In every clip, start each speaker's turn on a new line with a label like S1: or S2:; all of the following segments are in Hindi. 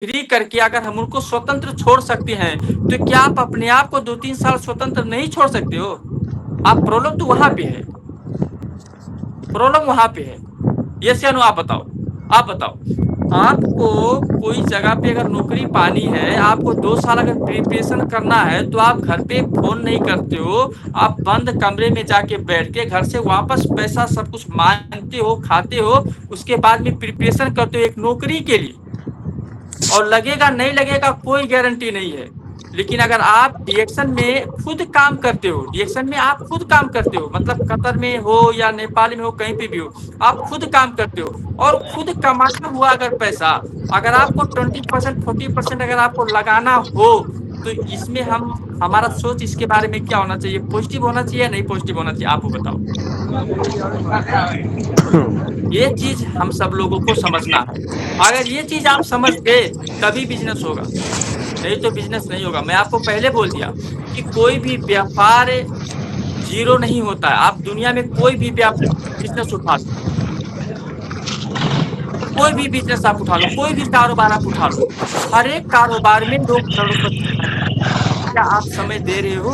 S1: नौकरी करके अगर हम उनको स्वतंत्र छोड़ सकते हैं, तो क्या आप अपने आप को 2-3 साल स्वतंत्र नहीं छोड़ सकते हो? आप प्रॉब्लम तो वहां पे है, प्रॉब्लम वहां पे है। ये सियानो, आप बताओ, आप बताओ, आपको कोई जगह पे अगर नौकरी पानी है, आपको 2 साल अगर प्रिपरेशन करना है, तो आप घर पे फोन नहीं करते हो, आप बंद कमरे में जाके बैठ के घर से वापस पैसा सब कुछ मांगते हो, खाते हो, उसके बाद में प्रिपरेशन करते हो एक नौकरी के लिए। और लगेगा नहीं लगेगा कोई गारंटी नहीं है। लेकिन अगर आप डिएक्शन में खुद काम करते हो, डिएक्शन में आप खुद काम करते हो, मतलब कतर में हो या नेपाल में हो, कहीं पे भी हो, आप खुद काम करते हो और खुद कमाना हुआ अगर पैसा, अगर आपको 20% 40% अगर आपको लगाना हो, तो इसमें हमारा सोच इसके बारे में क्या होना चाहिए? पॉजिटिव होना चाहिए या नहीं पॉजिटिव होना चाहिए? आप बताओ। ये चीज हम सब लोगों को समझना है। अगर ये चीज आप समझ गए तभी बिजनेस होगा, नहीं तो बिजनेस नहीं होगा। मैं आपको पहले बोल दिया कि कोई भी व्यापार जीरो नहीं होता है। आप दुनिया में कोई भी बिजनेस उठा लो, कोई भी बिजनेस आप उठा लो, कोई भी कारोबार आप उठा लो, हर एक कारोबार में लोग करोड़पति हैं। क्या आप समय दे रहे हो?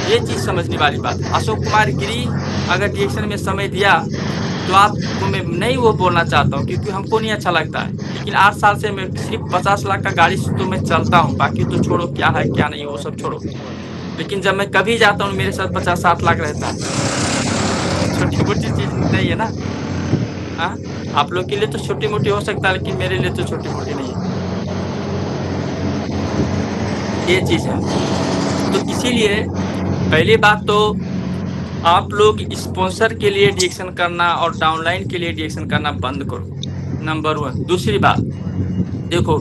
S1: ये चीज समझने वाली बात है। अशोक कुमार गिरी अगर डिएक्शन में समय दिया, तो आपको मैं नहीं वो बोलना चाहता हूँ, क्योंकि हमको नहीं अच्छा लगता है। लेकिन 8 साल से मैं सिर्फ 50 लाख का गाड़ी से तो मैं चलता हूँ, बाकी तो छोड़ो, क्या है क्या नहीं वो सब छोड़ो। लेकिन जब मैं कभी जाता हूँ, मेरे साथ 50-60 लाख रहता है, छोटी मोटी चीज नहीं है ना। हाँ, आप लोग के लिए तो छोटी मोटी हो सकता है, लेकिन मेरे लिए तो छोटी मोटी नहीं है। ये चीज है। तो इसीलिए पहली बात तो आप लोग स्पॉन्सर के लिए डिएक्शन करना और डाउनलाइन के लिए डिएक्शन करना बंद करो, नंबर 1। दूसरी बात, देखो,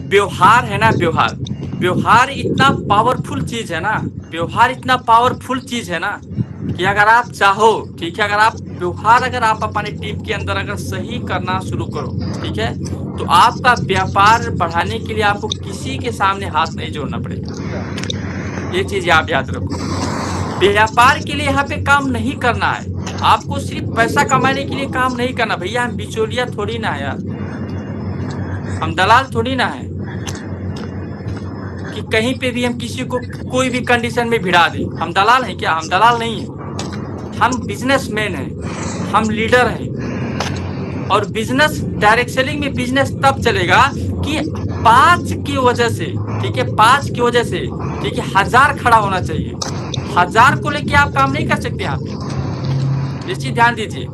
S1: व्यवहार है ना, व्यवहार, व्यवहार इतना पावरफुल चीज है ना, व्यवहार इतना पावरफुल चीज है ना, कि अगर आप चाहो, ठीक है, अगर आप व्यवहार अगर आप अपने टीम के अंदर अगर सही करना शुरू करो, ठीक है, तो आपका व्यापार बढ़ाने के लिए आपको किसी के सामने हाथ नहीं जोड़ना पड़ेगा। ये चीज आप याद रखो। व्यापार के लिए यहाँ पे काम नहीं करना है, आपको सिर्फ पैसा कमाने के लिए काम नहीं करना। भैया हम बिचौलिया थोड़ी ना है यार, हम दलाल थोड़ी ना है कि कहीं पे भी हम किसी को कोई भी कंडीशन में भिड़ा दें। हम दलाल हैं क्या? हम दलाल नहीं है, हम बिजनेसमैन हैं, हम लीडर हैं। और बिजनेस, डायरेक्ट सेलिंग में बिजनेस तब चलेगा कि 5 की वजह से, ठीक है, 5 की वजह से, ठीक है, 1000 खड़ा होना चाहिए। 1000 को लेके आप काम नहीं कर सकते यहाँ पे, इस चीज ध्यान दीजिए।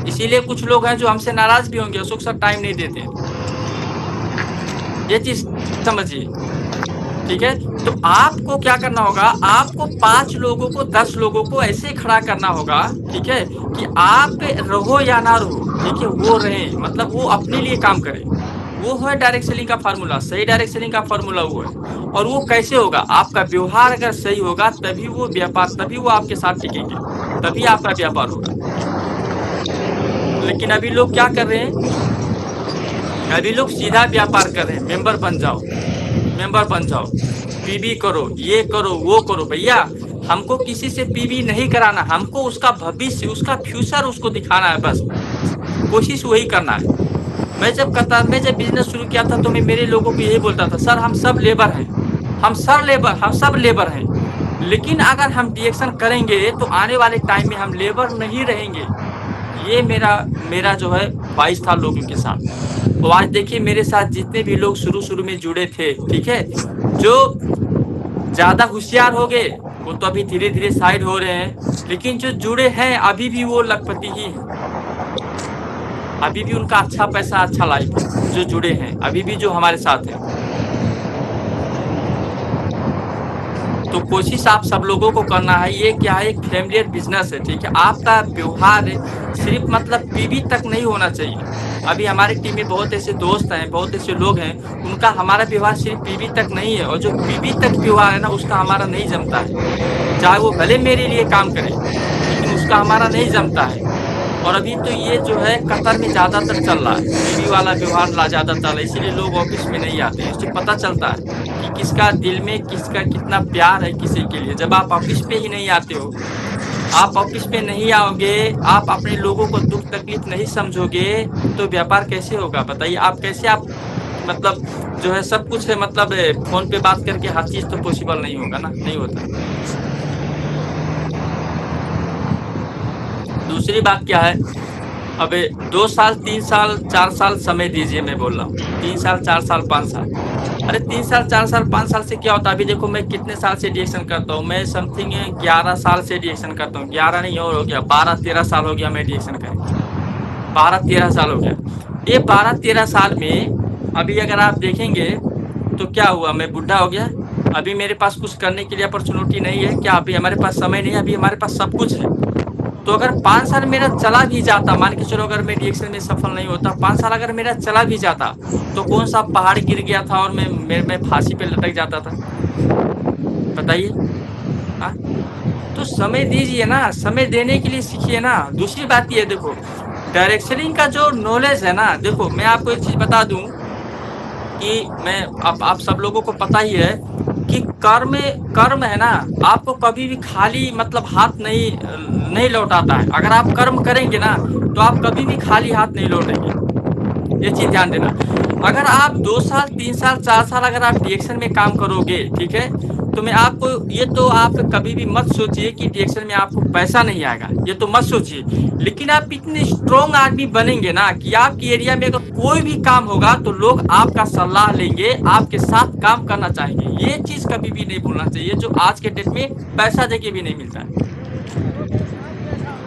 S1: इसीलिए कुछ लोग हैं जो हमसे नाराज भी होंगे, अशोक सर टाइम नहीं देते, ये चीज समझिए, ठीक है। तो आपको क्या करना होगा, आपको 5 लोगों को, 10 लोगों को ऐसे खड़ा करना होगा, ठीक है, कि आप रहो या ना रहो, ठीक है, वो रहे, मतलब वो अपने लिए काम करे। वो है डायरेक्ट सेलिंग का फार्मूला, सही डायरेक्ट सेलिंग का फार्मूला वो है। और वो कैसे होगा? आपका व्यवहार अगर सही होगा तभी वो व्यापार, तभी वो आपके साथ टिकेंगे, तभी आपका व्यापार होगा। लेकिन अभी लोग क्या कर रहे हैं, अभी लोग सीधा व्यापार कर रहे हैं, मेंबर बन जाओ, मेंबर बन जाओ, पीबी करो, ये करो, वो करो। भैया हमको किसी से पीबी नहीं कराना, हमको उसका भविष्य, उसका फ्यूचर उसको दिखाना है, बस कोशिश वही करना है। मैं जब कतार में जब बिजनेस शुरू किया था, तो मैं मेरे लोगों को यही बोलता था, सर हम सब लेबर हैं, हम सब लेबर हैं, लेकिन अगर हम डिएक्शन करेंगे तो आने वाले टाइम में हम लेबर नहीं रहेंगे। ये मेरा जो है 22 था लोगों के साथ। तो आज देखिए मेरे साथ जितने भी लोग शुरू में जुड़े थे, ठीक है, जो ज्यादा होशियार हो गए वो तो अभी धीरे धीरे साइड हो रहे हैं, लेकिन जो जुड़े हैं अभी भी वो लखपति ही हैं, अभी भी उनका अच्छा पैसा, अच्छा लाइफ है, जो जुड़े हैं अभी भी, जो हमारे साथ हैं। तो कोशिश आप सब लोगों को करना है, ये क्या है, एक फैमिलियर बिजनेस है, ठीक है। आपका व्यवहार सिर्फ मतलब पीबी तक नहीं होना चाहिए। अभी हमारी टीम में बहुत ऐसे दोस्त हैं, बहुत ऐसे लोग हैं, उनका हमारा व्यवहार सिर्फ पीबी तक नहीं है, और जो पीबी तक व्यवहार है ना, उसका हमारा नहीं जमता है। चाहे वो भले मेरे लिए काम करे, लेकिन उसका हमारा नहीं जमता है। और अभी तो ये जो है कतर में ज्यादातर चल रहा है, पीबी वाला व्यवहार ज्यादा चल रहा है, इसीलिए लोग ऑफिस में नहीं आते हैं। इससे पता चलता है कि किसका दिल में किसका कितना प्यार है किसी के लिए, जब आप ऑफिस पे ही नहीं आते हो। आप ऑफिस में नहीं आओगे, आप अपने लोगों को दुख तकलीफ नहीं समझोगे, तो व्यापार कैसे होगा बताइए? आप कैसे आप मतलब जो है सब कुछ है मतलब फोन पे बात करके हर चीज तो पॉसिबल नहीं होगा ना, नहीं होता। दूसरी बात क्या है, अबे 2 साल 3 साल 4 साल समय दीजिए, मैं बोल रहा हूँ 3 साल 4 साल 5 साल। अरे 3 साल 4 साल 5 साल से क्या होता है? अभी देखो मैं कितने साल से रिएक्शन करता हूँ, मैं समथिंग 11 साल से रिएक्शन करता हूँ, 11 नहीं और हो गया 12-13 साल हो गया मैं रिएक्शन कर, 12-13 साल हो गया। ये 12-13 साल में अभी अगर आप देखेंगे तो क्या हुआ, मैं बुढ़ा हो गया? अभी मेरे पास कुछ करने के लिए अपॉर्चुनिटी नहीं है क्या? अभी हमारे पास समय नहीं है? अभी हमारे पास सब कुछ है। तो अगर 5 साल मेरा चला भी जाता, मान के चलो अगर मैं रिएक्शन में सफल नहीं होता, 5 साल अगर मेरा चला भी जाता, तो कौन सा पहाड़ गिर गया था और मैं फांसी पे लटक जाता था? बताइए। हाँ, तो समय दीजिए ना, समय देने के लिए सीखिए ना। दूसरी बात ये देखो, डायरेक्शनिंग का जो नॉलेज है ना, देखो मैं आपको एक चीज बता दूं कि मैं आप सब लोगों को पता ही है कि कर्म कर्म है ना, आपको कभी भी खाली मतलब हाथ नहीं नहीं लौटाता है। अगर आप कर्म करेंगे ना तो आप कभी भी खाली हाथ नहीं लौटेंगे, ये चीज ध्यान देना। अगर आप 2 साल 3 साल 4 साल अगर आप डीएक्शन में काम करोगे, ठीक है, तो मैं आपको ये तो आप कभी भी मत सोचिए कि डीएक्शन में आपको पैसा नहीं आएगा, ये तो मत सोचिए। लेकिन आप इतने स्ट्रॉन्ग आदमी बनेंगे ना कि आपकी एरिया में अगर कोई भी काम होगा तो लोग आपका सलाह लेंगे, आपके साथ काम करना चाहेंगे। ये चीज कभी भी नहीं भूलना चाहिए, जो आज के डेट में पैसा देके भी नहीं मिलता है।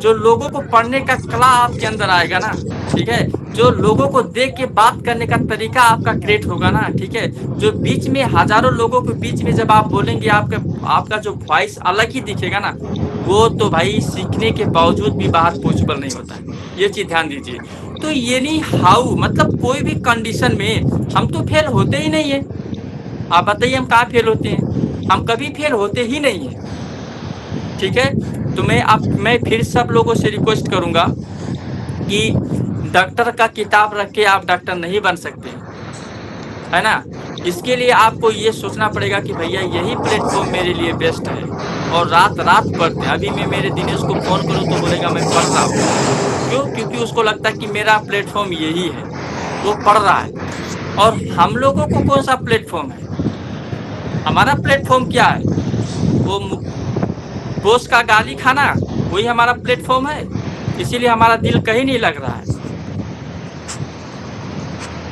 S1: जो लोगों को पढ़ने का कला आपके अंदर आएगा ना, ठीक है, जो लोगों को देख के बात करने का तरीका आपका क्रिएट होगा ना, ठीक है, जो बीच में हजारों लोगों के बीच में जब आप बोलेंगे आपका जो वॉइस अलग ही दिखेगा ना, वो तो भाई सीखने के बावजूद भी बाहर पॉसिबल नहीं होता है। ये चीज ध्यान दीजिए। तो ये नहीं हाउ मतलब कोई भी कंडीशन में हम तो फेल होते ही नहीं है। आप बताइए हम कहाँ फेल होते हैं? हम कभी फेल होते ही नहीं है, ठीक है। तो मैं फिर सब लोगों से रिक्वेस्ट करूंगा कि डॉक्टर का किताब रख के आप डॉक्टर नहीं बन सकते, है ना। इसके लिए आपको ये सोचना पड़ेगा कि भैया यही प्लेटफॉर्म मेरे लिए बेस्ट है, और रात रात पढ़ते हैं। अभी मैं मेरे दिनेश को फोन करूँ तो बोलेगा मैं पढ़ रहा हूँ, क्यों? क्योंकि उसको लगता है कि मेरा प्लेटफॉर्म यही है, वो पढ़ रहा है। और हम लोगों को कौन सा प्लेटफॉर्म है? हमारा प्लेटफॉर्म क्या है? वो बॉस का गाली खाना, वही हमारा प्लेटफॉर्म है। इसीलिए हमारा दिल कहीं नहीं लग रहा है,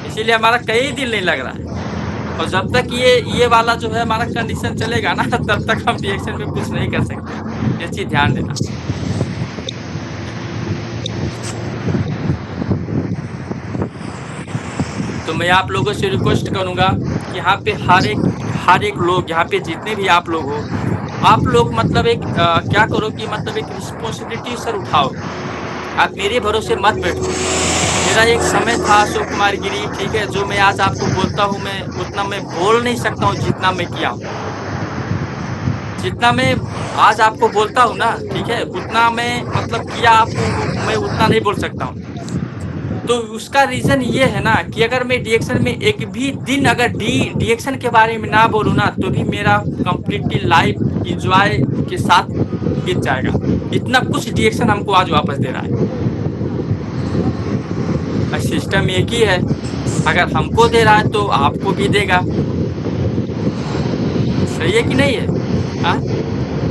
S1: इसीलिए हमारा कहीं दिल नहीं लग रहा है। और जब तक ये वाला जो है हमारा कंडीशन चलेगा ना, तब तक हम रिएक्शन में कुछ नहीं कर सकते। ये चीज ध्यान देना। तो मैं आप लोगों से रिक्वेस्ट करूंगा कि यहाँ पे हर एक लोग, यहाँ पे जितने भी आप लोग हो, आप लोग मतलब एक क्या करो कि मतलब एक रिस्पॉन्सिबिलिटी सर उठाओ। आप मेरे भरोसे मत बैठो। मेरा एक समय था अशोक कुमार गिरी, ठीक है, जो मैं आज आपको बोलता हूँ, मैं उतना मैं बोल नहीं सकता हूँ जितना मैं किया हूँ। जितना मैं आज आपको बोलता हूँ ना, ठीक है, उतना मैं मतलब किया आपको मैं उतना नहीं बोल सकता हूँ। तो उसका रीजन ये है ना कि अगर मैं डीएक्शन में एक भी दिन अगर डीएक्शन के बारे में ना बोलूँ ना, तो भी मेरा कंप्लीटली लाइफ इंजॉय के साथ बीत जाएगा। इतना कुछ डीएक्शन हमको आज वापस दे रहा है। सिस्टम एक ही है, अगर हमको दे रहा है तो आपको भी देगा। सही है कि नहीं है? हाँ,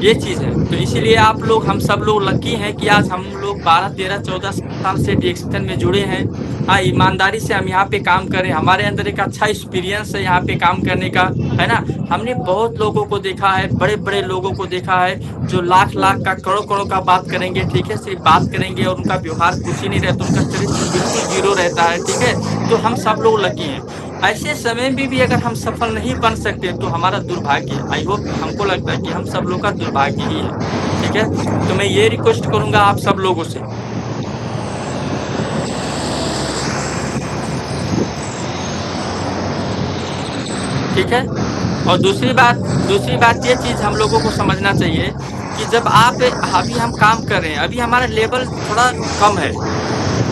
S1: ये चीज है। तो इसीलिए आप लोग, हम सब लोग लकी हैं कि आज हम लोग 12-13-14 साल से डीएक्शन में जुड़े हैं। हाँ, ईमानदारी से हम यहाँ पे काम कर रहे हैं, हमारे अंदर एक अच्छा एक्सपीरियंस है यहाँ पे काम करने का, है ना। हमने बहुत लोगों को देखा है, बड़े बड़े लोगों को देखा है जो लाख लाख का करोड़ करोड़ का बात करेंगे, ठीक है, सिर्फ बात करेंगे और उनका व्यवहार कुछ ही नहीं रहता, उनका चरित्र बिल्कुल जीरो रहता है, ठीक है। तो हम सब लोग लकी हैं। ऐसे समय में भी अगर हम सफल नहीं बन सकते तो हमारा दुर्भाग्य है। आई होप, हमको लगता है कि हम सब लोग का दुर्भाग्य ही है, ठीक है। तो मैं ये रिक्वेस्ट करूंगा आप सब लोगों से, ठीक है। और दूसरी बात ये चीज हम लोगों को समझना चाहिए कि जब आप अभी हम काम कर रहे हैं, अभी हमारा लेवल थोड़ा कम है,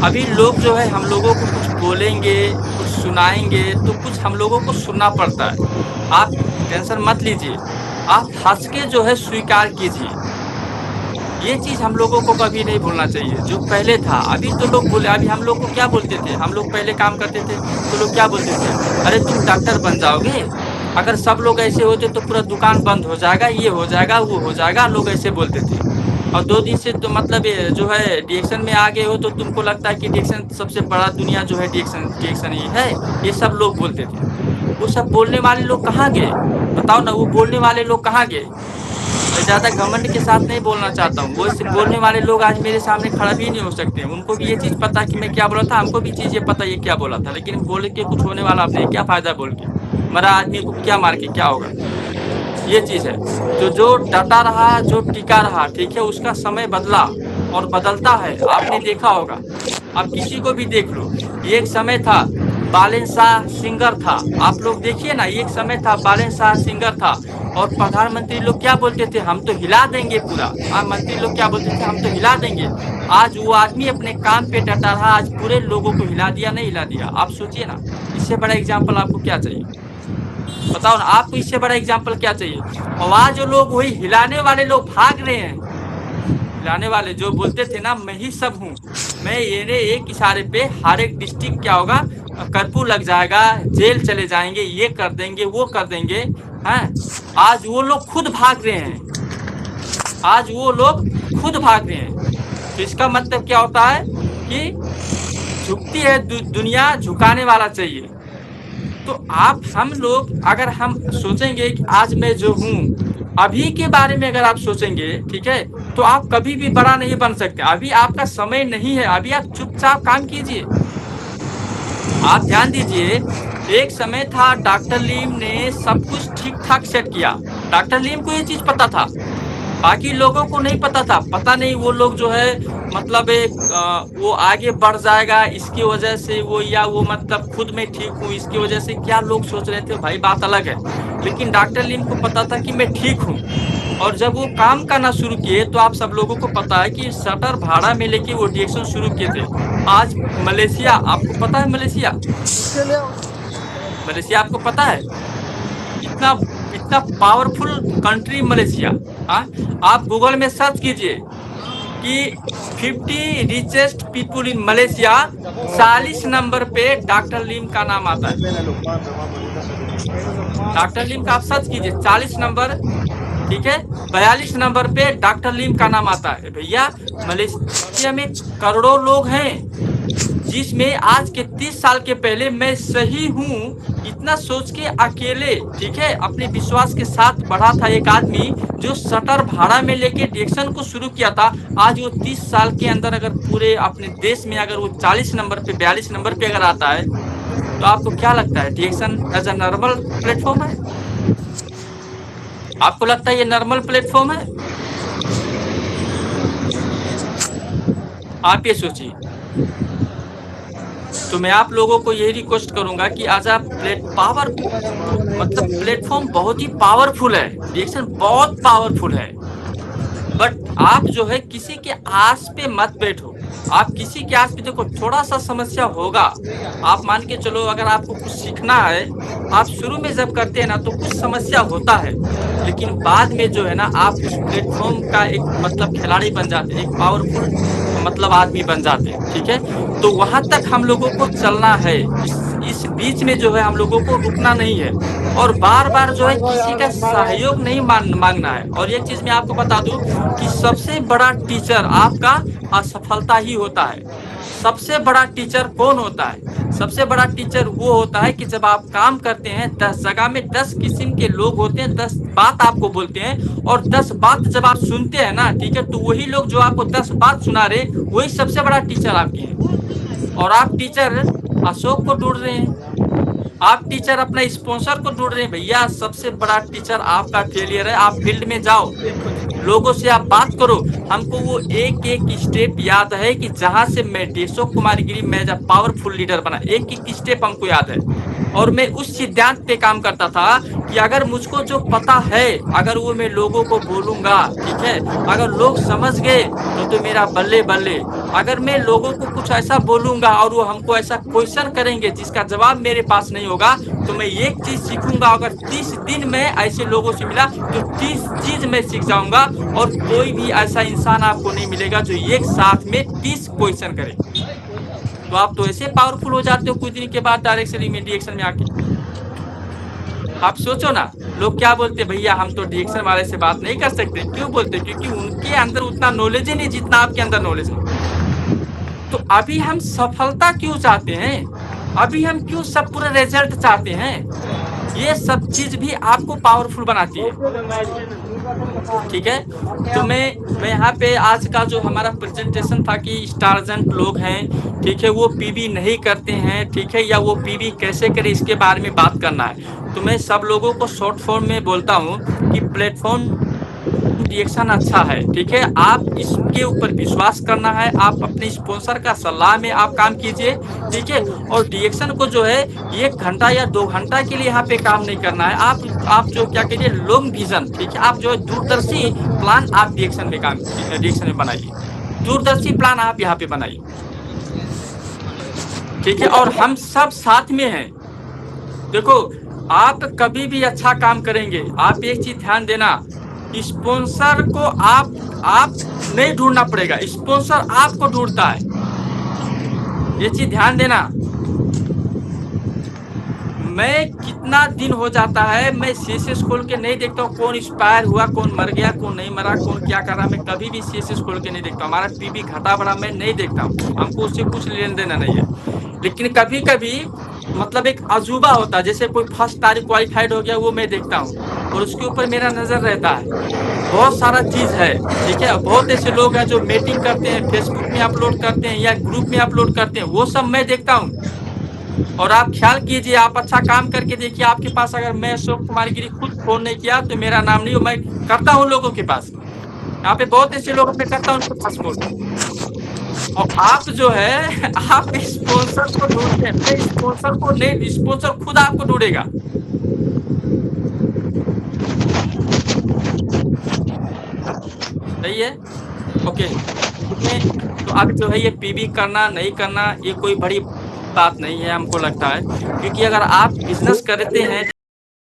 S1: अभी लोग जो है हम लोगों को कुछ बोलेंगे, कुछ सुनाएंगे, तो कुछ हम लोगों को सुनना पड़ता है। आप टेंशन मत लीजिए, आप हंस के जो है स्वीकार कीजिए, ये चीज हम लोगों को कभी नहीं भूलना चाहिए जो पहले था। अभी तो लोग बोले, अभी हम लोग को क्या बोलते थे, हम लोग पहले काम करते थे तो लोग क्या बोलते थे, अरे तुम डॉक्टर बन जाओगे, अगर सब लोग ऐसे होते तो पूरा दुकान बंद हो जाएगा, ये हो जाएगा वो हो जाएगा, लोग ऐसे बोलते थे। और 2 दिन से तो मतलब ये जो है डिएक्शन में आ गए हो तो तुमको लगता है कि डिएक्शन सबसे बड़ा दुनिया जो है डिएक्शन डिएक्शन ही है, ये सब लोग बोलते थे। वो सब बोलने वाले लोग कहाँ गए, बताओ ना, वो बोलने वाले लोग कहाँ गए। मैं ज्यादा घमंड के साथ नहीं बोलना चाहता हूँ, वो इस बोलने वाले लोग आज मेरे सामने खड़ा भी नहीं हो सकते। उनको भी ये चीज पता है कि मैं क्या बोला था, हमको भी चीज ये पता ये क्या बोला था, लेकिन बोल के कुछ होने वाला अब नहीं, क्या फायदा बोल के, मरा आदमी को क्या मार के क्या होगा। ये चीज है, तो जो डटा रहा जो टिका रहा, ठीक है, उसका समय बदला और बदलता है, आपने देखा होगा। आप किसी को भी देख लो, एक समय था बालेन शाह सिंगर था, आप लोग देखिए ना, एक समय था बालेन शाह सिंगर था, और प्रधानमंत्री लोग क्या बोलते थे, हम तो हिला देंगे पूरा। मंत्री लोग क्या बोलते थे, हम तो हिला देंगे। आज वो आदमी अपने काम पे डटा रहा, आज पूरे लोगों को हिला दिया, नहीं हिला दिया। आप सोचिए ना, इससे बड़ा एग्जाम्पल आपको क्या चाहिए, बताओ ना, आपको इससे बड़ा एग्जाम्पल क्या चाहिए। और वहाँ जो लोग वही हिलाने वाले लोग भाग रहे हैं, हिलाने वाले जो बोलते थे ना मैं ही सब हूँ, मैं ये एक इशारे पे हर एक डिस्ट्रिक्ट क्या होगा, कर्फ्यू लग जाएगा, जेल चले जाएंगे, ये कर देंगे वो कर देंगे, हैं, आज वो लोग खुद भाग रहे हैं, आज वो लोग खुद भाग रहे हैं। तो इसका मतलब क्या होता है कि झुकती है दुनिया, झुकाने वाला चाहिए। तो आप हम लोग अगर हम सोचेंगे कि आज मैं जो हूँ, अभी के बारे में अगर आप सोचेंगे, ठीक है, तो आप कभी भी बड़ा नहीं बन सकते। अभी आपका समय नहीं है, अभी आप चुपचाप काम कीजिए। आप ध्यान दीजिए, एक समय था डॉक्टर लीम ने सब कुछ ठीक ठाक सेट किया, डॉक्टर लीम को ये चीज पता था, बाकी लोगों को नहीं पता था। पता नहीं वो लोग जो है मतलब एक वो आगे बढ़ जाएगा इसकी वजह से, वो या वो मतलब खुद में ठीक हूँ इसकी वजह से, क्या लोग सोच रहे थे भाई, बात अलग है। लेकिन डॉक्टर लीम को पता था कि मैं ठीक हूँ, और जब वो काम करना शुरू किए तो आप सब लोगों को पता है कि शटर भाड़ा में लेके वो डिएक्शन शुरू किए थे। आज मलेशिया, आपको पता है मलेशिया, मलेशिया आपको पता है, इतना इतना पावरफुल कंट्री मलेशिया। हाँ, आप गूगल में सर्च कीजिए कि 50 richest people in Malaysia, 40 number पे डॉक्टर लीम का नाम आता है। डॉक्टर लीम का आप सर्च कीजिए, 40 नंबर, ठीक है, 42 नंबर पे डॉक्टर लीम का नाम आता है। भैया मलेशिया में करोड़ों लोग हैं, जिसमें आज के 30 साल के पहले मैं सही हूँ इतना सोच के अकेले, ठीक है, अपने विश्वास के साथ बढ़ा था एक आदमी जो शटर भाड़ा में लेके डिएक्शन को शुरू किया था। आज वो 30 साल के अंदर अगर पूरे अपने देश में अगर वो 40 नंबर पे 42 नंबर पे अगर आता है, तो आपको क्या लगता है डिएक्शन एज अ नॉर्मल प्लेटफॉर्म है? आपको लगता है ये नॉर्मल प्लेटफॉर्म है? आप ये सोचिए। तो मैं आप लोगों को यही रिक्वेस्ट करूंगा कि आज आप मतलब प्लेटफॉर्म बहुत ही पावरफुल है, डिएक्शन बहुत पावरफुल है, बट आप जो है किसी के आस पे मत बैठो। आप किसी के आस पे देखो, थोड़ा सा समस्या होगा, आप मान के चलो, अगर आपको कुछ सीखना है, आप शुरू में जब करते हैं ना तो कुछ समस्या होता है, लेकिन बाद में जो है ना आप उस प्लेटफॉर्म का एक मतलब खिलाड़ी बन जाते हैं, एक पावरफुल मतलब आदमी बन जाते हैं, ठीक है। तो वहां तक हम लोगों को चलना है, इस बीच में जो है हम लोगों को रुकना नहीं है, और बार बार जो है किसी का सहयोग नहीं मांगना है। और एक चीज मैं आपको बता दूं कि सबसे बड़ा टीचर आपका असफलता ही होता है। सबसे बड़ा टीचर कौन होता है? सबसे बड़ा टीचर वो होता है कि जब आप काम करते हैं, 10 जगह में 10 किस्म के लोग होते हैं, 10 बात आपको बोलते हैं, और 10 बात जब आप सुनते हैं ना, ठीक है, तो वही लोग जो आपको 10 बात सुना रहे, वही सबसे बड़ा टीचर आपके हैं। और आप टीचर अशोक को ढूंढ रहे हैं, आप टीचर अपना स्पॉन्सर को ढूंढ रहे हैं। भैया सबसे बड़ा टीचर आपका फेलियर है। आप फील्ड में जाओ, लोगों से आप बात करो। हमको वो एक एक स्टेप याद है कि जहां से मैं देशोक कुमार गिरी मैं जब पावरफुल लीडर बना, एक एक स्टेप हमको याद है। और मैं उस सिद्धांत पे काम करता था कि अगर मुझको जो पता है अगर वो मैं लोगों को बोलूंगा, ठीक है, अगर लोग समझ गए तो मेरा बल्ले बल्ले। अगर मैं लोगों को कुछ ऐसा बोलूंगा और वो हमको ऐसा क्वेश्चन करेंगे जिसका जवाब मेरे पास नहीं होगा, तो मैं एक चीज सीखूंगा। अगर 30 दिन में ऐसे लोगों से मिला तो 30 चीज मैं सीख जाऊंगा, और कोई भी ऐसा इंसान आपको नहीं मिलेगा जो एक साथ में 30 क्वेश्चन करे। तो आप तो ऐसे पावरफुल हो जाते हो कुछ दिन के बाद डायरेक्शन रिएक्शन में आके। आप सोचो ना, लोग क्या बोलते, भैया हम तो डिएक्शन वाले से बात नहीं कर सकते। क्यों बोलते? क्योंकि उनके अंदर उतना नॉलेज ही नहीं जितना आपके अंदर नॉलेज है। तो अभी हम सफलता क्यों चाहते हैं? अभी हम क्यों सब पूरे रिजल्ट चाहते हैं? ये सब चीज भी आपको पावरफुल बनाती है, ठीक है। तो मैं यहाँ पे आज का जो हमारा प्रेजेंटेशन था कि स्टारजेंट लोग हैं, ठीक है, वो पीबी नहीं करते हैं, ठीक है, या वो पीबी कैसे करें इसके बारे में बात करना है। तो मैं सब लोगों को शॉर्ट फॉर्म में बोलता हूँ कि प्लेटफॉर्म डिएक्शन अच्छा है, ठीक है, आप इसके ऊपर विश्वास करना है, आप अपने स्पॉन्सर का सलाह में आप काम कीजिए, ठीक है। और डिएक्शन को जो है 1 घंटा या 2 घंटा के लिए यहाँ पे काम नहीं करना है। आप जो क्या करिए, लॉन्ग विजन, ठीक है, आप जो दूरदर्शी प्लान आप डिएक्शन में बनाइए, दूरदर्शी प्लान आप यहाँ पे बनाइए, ठीक है। और हम सब साथ में हैं। देखो, आप कभी भी अच्छा काम करेंगे, आप एक चीज ध्यान देना, स्पॉन्सर को आप नहीं ढूंढना पड़ेगा, स्पॉन्सर आपको ढूंढता है। ये चीज ध्यान देना। मैं कितना दिन हो जाता है मैं सीएसएस खोल के नहीं देखता हूँ कौन एक्सपायर हुआ, कौन मर गया, कौन नहीं मरा, कौन क्या कर रहा। मैं कभी भी सीएसएस खोल के नहीं देखता हूँ। हमारा पीबी घटा बढ़ा मैं नहीं देखता हूँ, हमको उससे कुछ लेन देना नहीं है। लेकिन कभी कभी मतलब एक अजूबा होता है, जैसे कोई फर्स्ट तारीख क्वालिफाइड हो गया, वो मैं देखता हूँ और उसके ऊपर मेरा नजर रहता है। बहुत सारा चीज है, ठीक है। बहुत ऐसे लोग हैं जो मीटिंग करते हैं, फेसबुक में अपलोड करते हैं या ग्रुप में अपलोड करते हैं, वो सब मैं देखता हूँ। और आप ख्याल कीजिए, आप अच्छा काम करके देखिए, आपके पास अगर मैं अशोक कुमार गिरी खुद फोन नहीं किया तो मेरा नाम नहीं हो, मैं करता हूँ लोगों के पास। यहाँ पे बहुत ऐसे लोग मैं करता हूँ उनके पास फोन। और आप जो है आप स्पॉन्सर को ढूंढते हैं, स्पॉन्सर को नहीं, स्पॉन्सर खुद आपको ढूंढेगा। सही है, ओके। तो अब जो है ये पीबी करना नहीं करना ये कोई बड़ी बात नहीं है हमको लगता है, क्योंकि अगर आप बिजनेस करते हैं